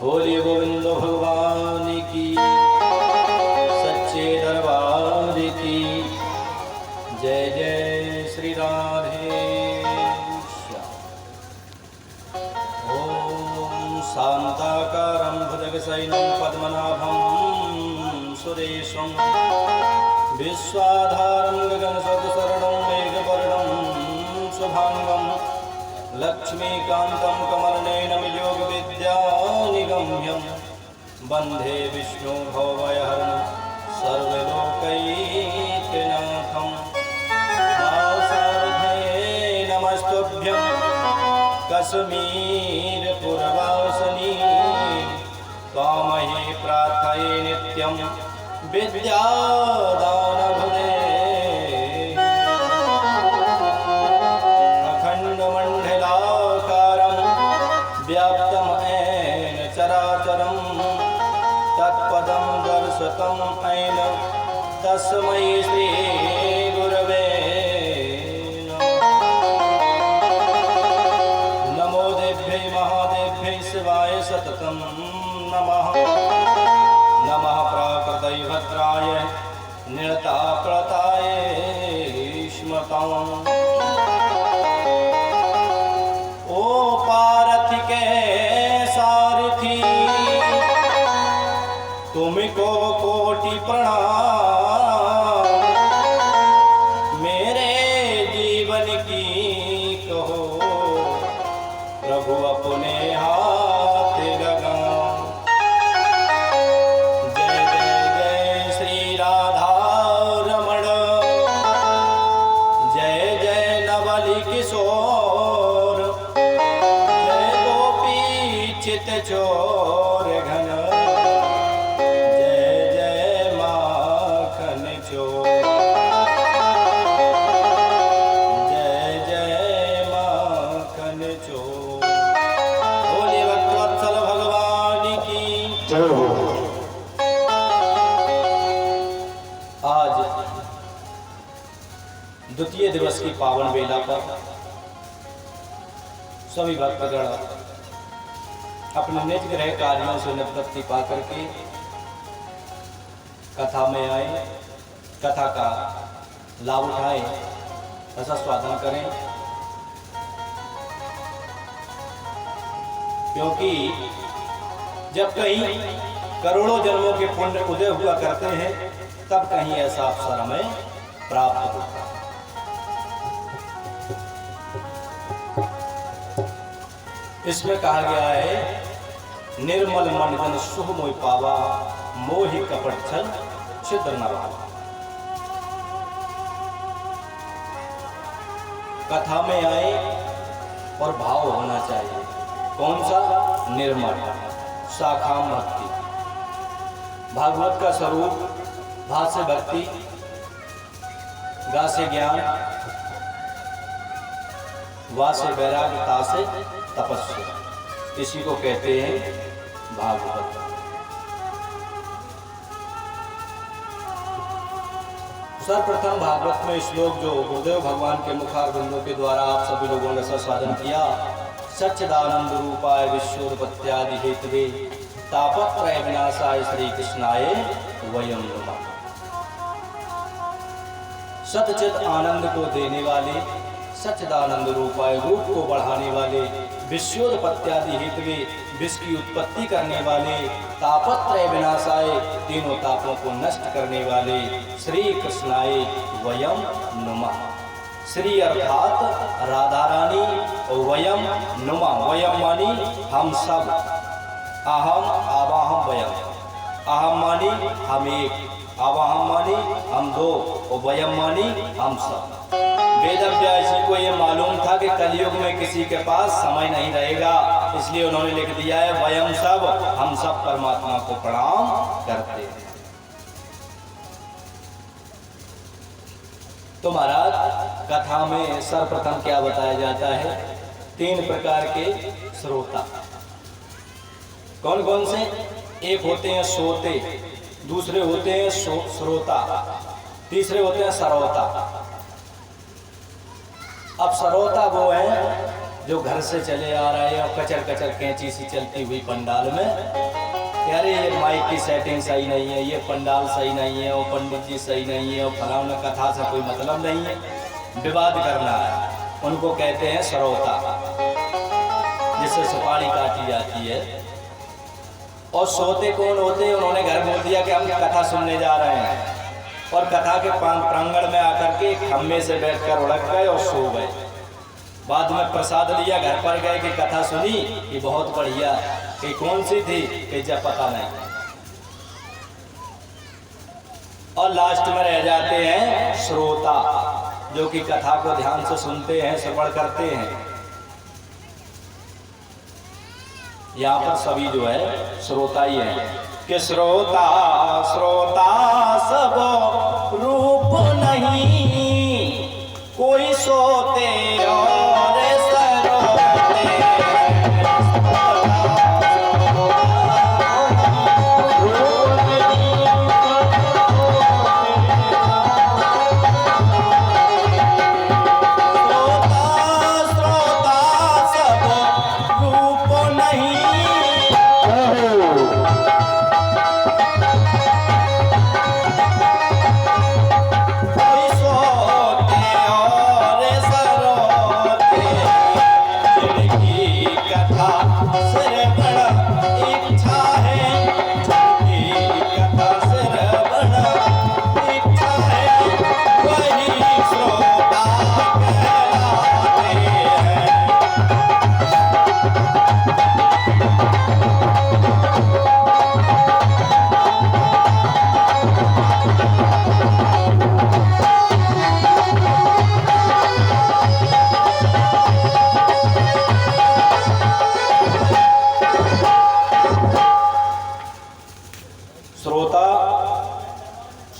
बोले गोविंद भगवान की, सच्चे दरबार की जय जय श्री राधे श्याम। ओम शांताकारं भुजगशयनं पद्मनाभं सुरेशं विश्वाधारं गगनसदृशरणं मेघवर्णं शुभांगं लक्ष्मीकान्तं कमलनयनं योगविद्यानिगम्यं वन्दे विष्णु भवभयहरं सर्वलोकैकनाथं। सारथे नमस्तुभ्यं कश्मीरपुरवासिनी त्वामहि प्रार्थये नित्यं विद्यादानभुदे। अखण्डमण्डलाकारं व्याप्तं येन चराचरं तत्पदं दर्शितं येन तस्मै श्री गुरवे नमः। नमो देव्यै महादेव्यै शिवाय सततं नमः। नमः प्राकृतै भद्राय निरताप्रताय स्मृतम्। ओ पारथी के सारथी तुमको कोटि प्रणाम। मेरे जीवन की कहो प्रभु अपने हाथ लगाओ। जय जय जय श्री राधा रमण, जय जय नवल किशोर, जय गोपी चित चोर घन, जय जय माखन चोर, जय जय माखन चोर। बोले भक्तवत्सल भगवान की। जय हो। आज द्वितीय दिवस की पावन बेला पर सभी भक्तगण अपने निज ग्रह कार्यों से निवृत्ति पाकर के कथा में आए, कथा का लाभ उठाएं, रसास्वादन करें। क्योंकि जब कहीं करोड़ों जन्मों के पुण्य उदय हुआ करते हैं तब कहीं ऐसा अवसर हमें प्राप्त होता है। इसमें कहा गया है निर्मल मन जन सुख मोहि पावा, मोहि कपट छल छिद्र न भावा। कथा में आए और भाव होना चाहिए। कौन सा? निर्मल, साखाम भक्ति। भागवत का स्वरूप भा से भक्ति, गा से ज्ञान, वा से वैराग्य, ता से तपस्या। इसी को कहते हैं भागवत। सर्वप्रथम भागवत में श्लोक जो गुरुदेव भगवान के मुखारविंदों के द्वारा आप सभी लोगों ने संसाधन किया, सच्चिदानंद रूपाय विश्वोत्पत्त्यादि हेतवे तापत्रय विनाशाय श्री कृष्णाय वयं नमः। सच्चिद आनंद को देने वाले, सच्चिदानंद रूपाय रूप को बढ़ाने वाले, विश्वोत्पत्त्यादि हेतवे विश्व की उत्पत्ति करने वाले, तापत्रय विनाशाय तीनों तापों को नष्ट करने वाले श्री कृष्णाय वयं नमः। श्री अर्थात राधा रानी, वयम नुमा। वयम मानी हम सब, अहम आवाहम वयम। अहम मानी हम एक, आवाहम मानी हम दो, और वयम मानी हम सब। वेदव्यास जी को यह मालूम था कि कलयुग में किसी के पास समय नहीं रहेगा, इसलिए उन्होंने लिख दिया है वयम सब, हम सब परमात्मा को प्रणाम करते हैं। तो महाराज कथा में सर्वप्रथम क्या बताया जाता है? 3 प्रकार के श्रोता। कौन कौन से? एक होते हैं श्रोते, दूसरे होते हैं श्रोता, तीसरे होते हैं सरोता। अब सरोता वो हैं जो घर से चले आ रहे हैं और कचर कचर कैंची सी चलती हुई पंडाल में, अरे ये माइक की सेटिंग सही नहीं है, ये पंडाल सही नहीं है, वो पंडित जी सही नहीं है, और फलाना कथा से कोई मतलब नहीं है, विवाद करना है। उनको कहते हैं श्रोता, जिससे सुपारी काटी जाती है। और सोते कौन होते हैं? उन्होंने घर बोल दिया कि हम कथा सुनने जा रहे हैं, और कथा के प्रांगण में आकर के खम्भे से बैठकर उड़क गए और सो गए। बाद में प्रसाद लिया, घर पर गए कि कथा सुनी कि बहुत बढ़िया, कि कौन सी थी कि जब पता नहीं, और लास्ट में रह जाते हैं श्रोता, जो कि कथा को ध्यान से सुनते हैं, श्रवण करते हैं। यहाँ पर सभी जो है श्रोता ही है कि श्रोता श्रोता सब रूप नहीं, कोई सोते और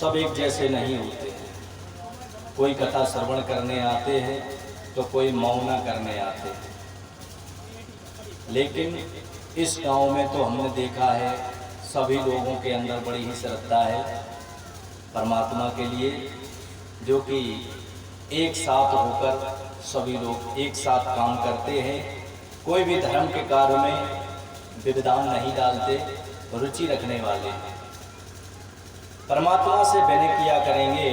सब एक जैसे नहीं होते हैं। कोई कथा श्रवण करने आते हैं तो कोई मौना करने आते हैं। लेकिन इस गांव में तो हमने देखा है सभी लोगों के अंदर बड़ी ही श्रद्धा है परमात्मा के लिए, जो कि एक साथ होकर सभी लोग एक साथ काम करते हैं। कोई भी धर्म के कार्य में विविधान नहीं डालते, रुचि रखने वाले हैं। परमात्मा से विनय किया करेंगे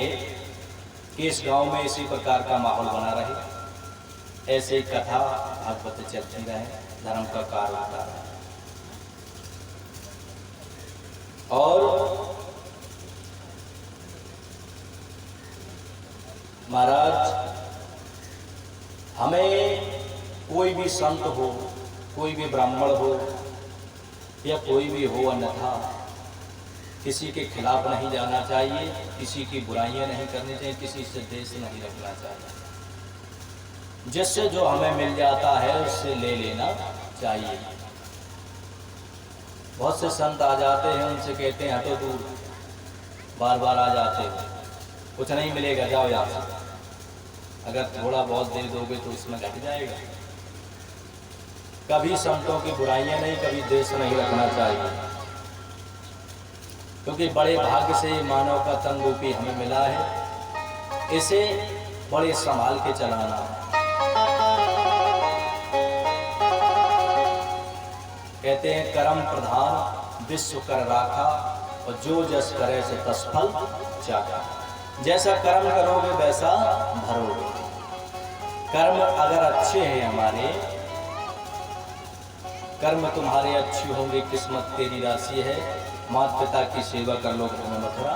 कि इस गांव में इसी प्रकार का माहौल बना रहे, ऐसे ही कथा भागवत चलती रहे, धर्म का कार्य होता रहे। और महाराज, हमें कोई भी संत हो, कोई भी ब्राह्मण हो या कोई भी हो, अन्यथा किसी के खिलाफ नहीं जाना चाहिए, किसी की बुराइयां नहीं करनी चाहिए, किसी से द्वेष नहीं रखना चाहिए। जिससे जो हमें मिल जाता है उससे ले लेना चाहिए। बहुत से संत आ जाते हैं, उनसे कहते हैं हटो दूर, बार बार आ जाते हो, कुछ नहीं मिलेगा, जाओ यहाँ से। अगर थोड़ा बहुत दे दोगे तो उसमें घट जाएगा। कभी संतों की बुराइयां नहीं, कभी द्वेष नहीं रखना चाहिए, क्योंकि बड़े भाग्य से मानव का तन रूपी हमें मिला है, इसे बड़े संभाल के चलाना है। कहते हैं कर्म प्रधान विश्व कर राखा, और जो जस करे से तस फल चाखा। जैसा कर्म करोगे वैसा भरोगे। कर्म अगर अच्छे हैं, हमारे कर्म तुम्हारे अच्छे होंगे, किस्मत तेरी राशि है, माता पिता की सेवा कर लो, तुम्हें मथुरा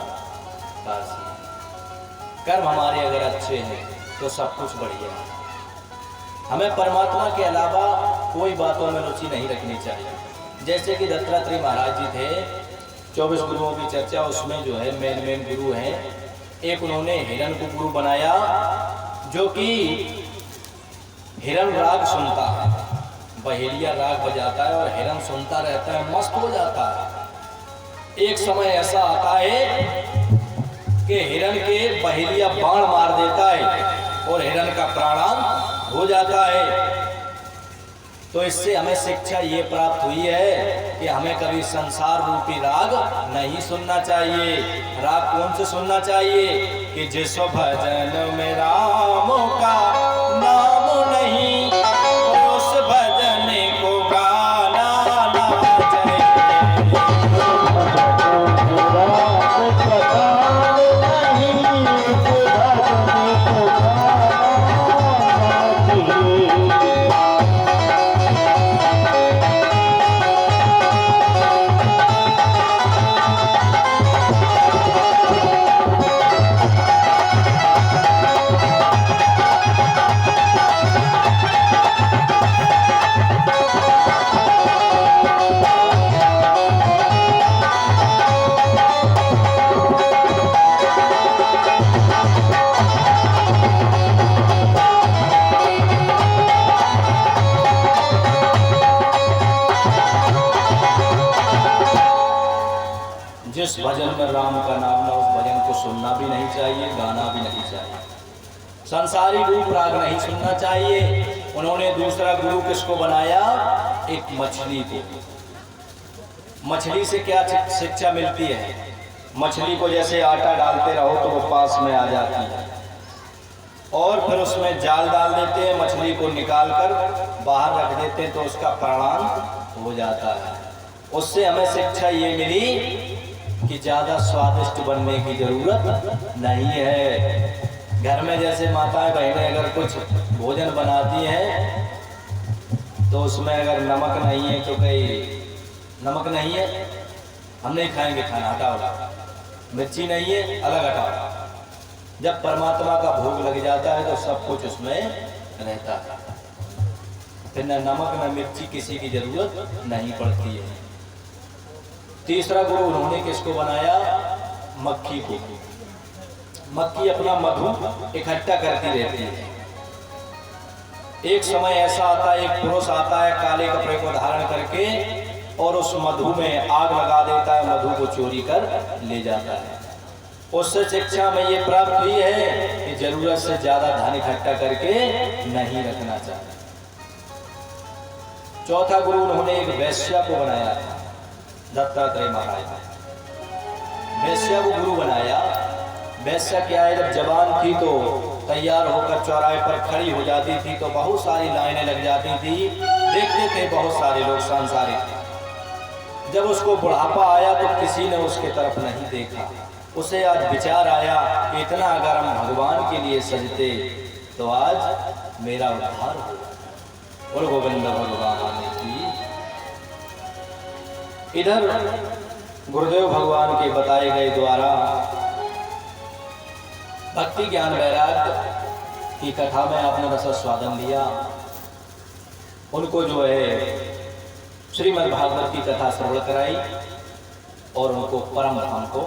काशी। कर्म हमारे अगर अच्छे हैं तो सब कुछ बढ़िया है। हमें परमात्मा के अलावा कोई बातों में रुचि नहीं रखनी चाहिए। जैसे कि दत्तात्रेय महाराज जी थे, 24 गुरुओं की चर्चा, उसमें जो है मेन गुरु हैं। एक उन्होंने हिरण को गुरु बनाया, जो कि हिरण राग सुनता है, बहेलिया राग बजाता है और हिरण सुनता रहता है, मस्त हो जाता है। एक समय ऐसा आता है कि हिरण के बहेलिया बाण मार देता है और हिरण का प्राणांत हो जाता है। तो इससे हमें शिक्षा ये प्राप्त हुई है कि हमें कभी संसार रूपी राग नहीं सुनना चाहिए। राग कौन से सुनना चाहिए? कि जिस भजन में राम का नाम नहीं, जिस भजन में राम का नाम ना, उस भजन को सुनना भी नहीं चाहिए, गाना भी नहीं चाहिए, संसारी रूप राग नहीं सुनना चाहिए। उन्होंने दूसरा गुरु किसको बनाया? एक मछली को। मछली से क्या शिक्षा मिलती है? मछली को जैसे आटा डालते रहो तो वो पास में आ जाती है, और फिर उसमें जाल डाल देते हैं, मछली को निकाल कर बाहर रख देते हैं तो उसका प्राणांत हो जाता है। उससे हमें शिक्षा ये मिली कि ज़्यादा स्वादिष्ट बनने की जरूरत नहीं है। घर में जैसे माताएं बहनें अगर कुछ भोजन बनाती हैं तो उसमें अगर नमक नहीं है तो कहीं नमक नहीं है, हम नहीं खाएंगे खाना, हटाओ। मिर्ची नहीं है, अलग हटाओ। जब परमात्मा का भोग लग जाता है तो सब कुछ उसमें रहता है, फिर न नमक न मिर्ची किसी की जरूरत नहीं पड़ती है। तीसरा गुरु उन्होंने किसको बनाया? मक्खी को। मक्खी अपना मधु इकट्ठा करती रहती है। एक समय ऐसा आता है, एक पुरुष आता है काले कपड़े को धारण करके और उस मधु में आग लगा देता है, मधु को चोरी कर ले जाता है। उससे शिक्षा में ये प्राप्त हुई है कि जरूरत से ज्यादा धन इकट्ठा करके नहीं रखना चाहिए। चौथा गुरु उन्होंने एक वैश्या को बनाया था, दत्तात्रेय महाराज। वैश्या को गुरु बनाया। वैश्या क्या है, जब जवान थी तो तैयार होकर चौराहे पर खड़ी हो जाती थी तो बहुत सारी लाइनें लग जाती थी, देखते थे बहुत सारे लोग सांसारिक। जब उसको बुढ़ापा आया तो किसी ने उसके तरफ नहीं देखा। उसे आज विचार आया कि इतना अगर हम भगवान के लिए सजते तो आज मेरा उद्धार होगा। और गोविंद भगवान की। इधर गुरुदेव भगवान के बताए गए द्वारा भक्ति ज्ञान वैराग्य की कथा में आपने रसास्वादन लिया। उनको जो है श्रीमद् भागवत की कथा श्रवण कराई और उनको परम धाम को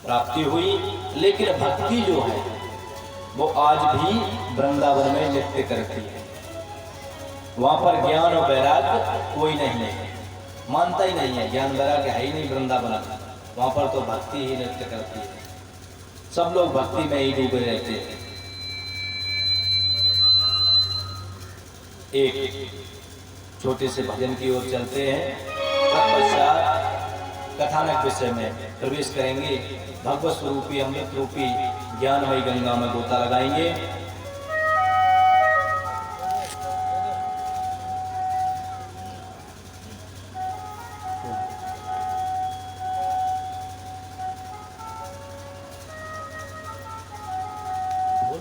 प्राप्ति हुई। लेकिन भक्ति जो है वो आज भी वृंदावन में नृत्य करती है। वहाँ पर ज्ञान और वैराग्य कोई नहीं है, मानता ही नहीं है, ज्ञान वैराग्य है ही नहीं वृंदावन। वहाँ पर तो भक्ति ही नृत्य करती है, सब लोग भक्ति में ही डूबे रहते हैं। एक छोटे से भजन की ओर चलते हैं, तत्पश्चात कथानक विषय में प्रवेश करेंगे। भगवत स्वरूपी अमृत रूपी ज्ञानमयी गंगा में गोता लगाएंगे। बोल